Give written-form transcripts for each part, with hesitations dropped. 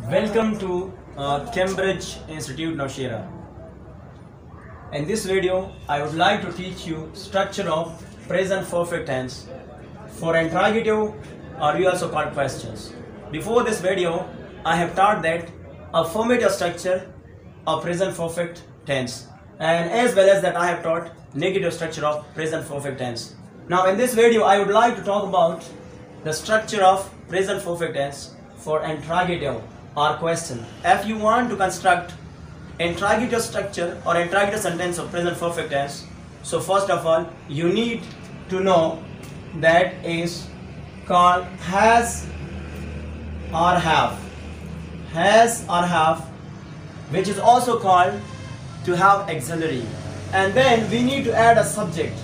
Welcome to Cambridge Institute Nowshera. In this video, I would like to teach you structure of present perfect tense for interrogative, or we also call questions. Before this video, I have taught that affirmative structure of present perfect tense, and as well as that I have taught negative structure of present perfect tense. Now in this video, I would like to talk about the structure of present perfect tense for interrogative or question. If you want to construct interrogative structure or interrogative sentence of present perfect tense, so first of all you need to know that is called has or have. Has or have, which is also called to have auxiliary, and then we need to add a subject.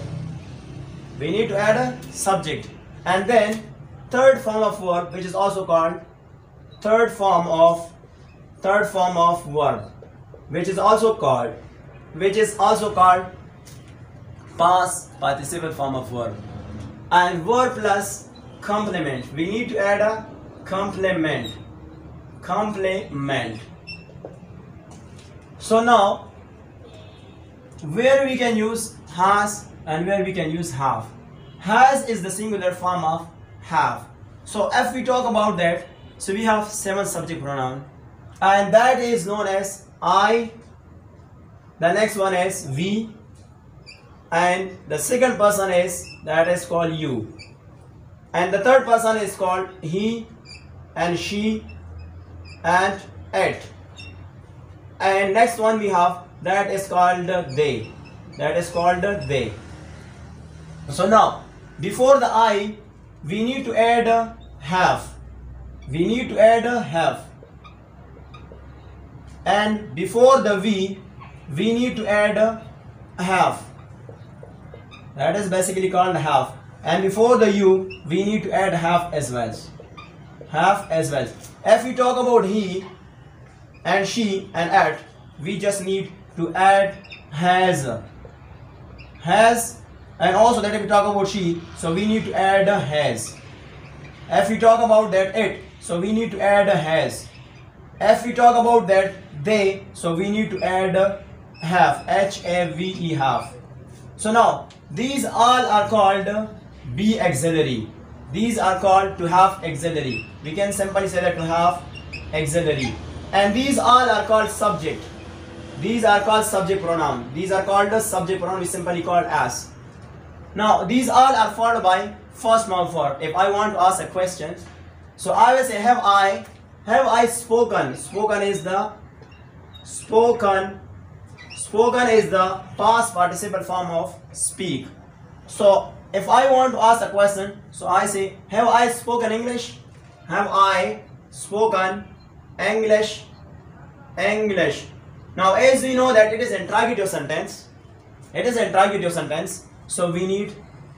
We need to add a subject, and then third form of verb, which is also called third form of verb, which is also called past participle form of verb, and verb plus complement. We need to add a complement. So now where we can use has and where we can use have. Has is the singular form of have. So if we talk about that, so we have 7 subject pronoun, and that is known as I, the next one is we, and the second person is called you, and the third person is called he and she and it, and next one we have that is called they. So now before the I we need to add a have. And before the we need to add a have. That is basically called have. And before the you we need to add have as well. If we talk about he and she and it, we just need to add has, and also that if we talk about she, so we need to add a has. If we talk about that it, so we need to add a has. If we talk about that they, so we need to add a have, H-A-V-E, have. So now these all are called be auxiliary. These are called to have auxiliary. We can simply say that to have auxiliary. And these all are called subject. These are called subject pronoun. These are called the subject pronoun, we simply call as. Now these all are followed by first noun verb. If I want to ask a question, so I will say have I spoken. Spoken is the past participle form of speak. So if I want to ask a question, so I say have I spoken English? Have I spoken English? Now as we know that it is interrogative sentence, so we need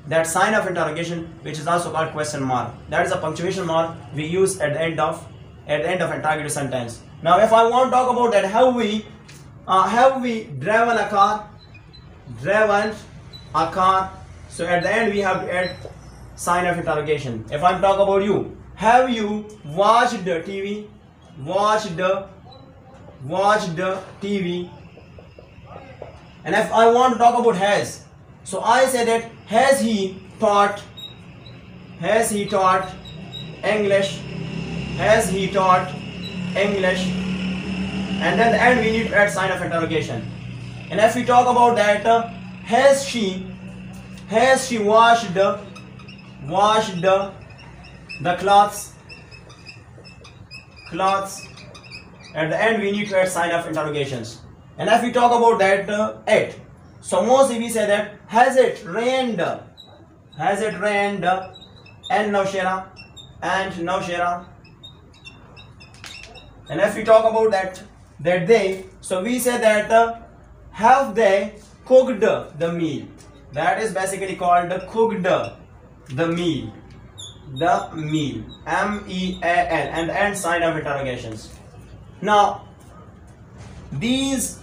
that sign of interrogation, which is also called question mark. That is a punctuation mark we use at the end of interrogative sentence. Now if I want to talk about that, have we driven a car, so at the end we have to add sign of interrogation. If I'm talking about you, have you watched the TV? And if I want to talk about has, so I say that has he taught English? And then at the end we need to add sign of interrogation. And if we talk about that, has she washed the clothes? At the end we need to add sign of interrogations. And if we talk about that it, so mostly we say that has it rained and Nowshera. And if we talk about that they, so we say that have they cooked the meal. That is basically called cooked the meal, M-E-A-L, and the end sign of interrogations. Now these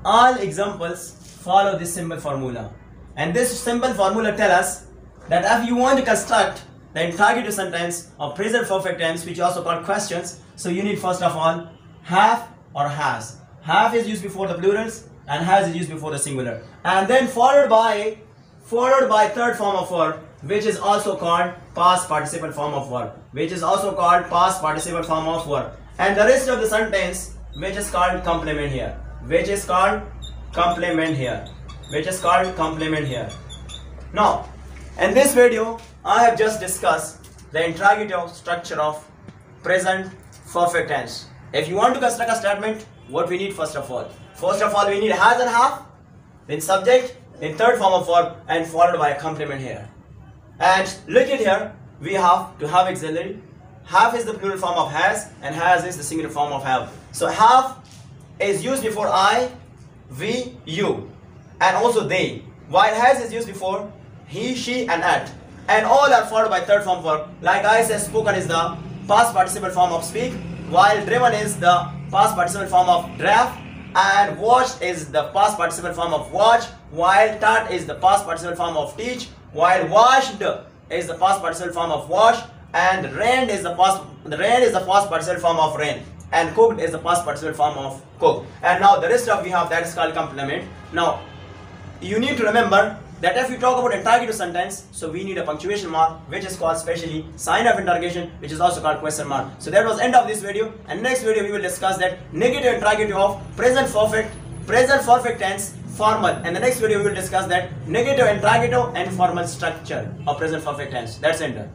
all examples follow this simple formula, and this simple formula tells us that if you want to construct the interrogative sentence of present perfect tense, which is also called questions. So you need first of all have or has. Have is used before the plurals and has is used before the singular, and then followed by third form of verb, which is also called past participle form of verb, and the rest of the sentence, which is called complement here, Now, in this video, I have just discussed the interrogative structure of present perfect tense. If you want to construct a statement, what we need first of all? We need has and have, then subject, then third form of verb, and followed by a complement here. And look at here, we have to have auxiliary. Have is the plural form of has, and has is the singular form of have. So have is used before I, we, you, and also they, while has is used before he, she, and at, and all are followed by third form verb. Like I said, spoken is the past participle form of speak, while driven is the past participle form of drive, and watched is the past participle form of watch, while taught is the past participle form of teach, while washed is the past participle form of wash, and rained is the past participle form of rain, and cooked is the past participle form of cook. And now the rest of we have that is called complement. Now you need to remember that if we talk about interrogative sentence, so we need a punctuation mark, which is called specially sign of interrogation, which is also called question mark. So that was end of this video, and next video we will discuss that negative interrogative of present perfect tense formal, and the next video we will discuss that negative interrogative and formal structure of present perfect tense. That's it.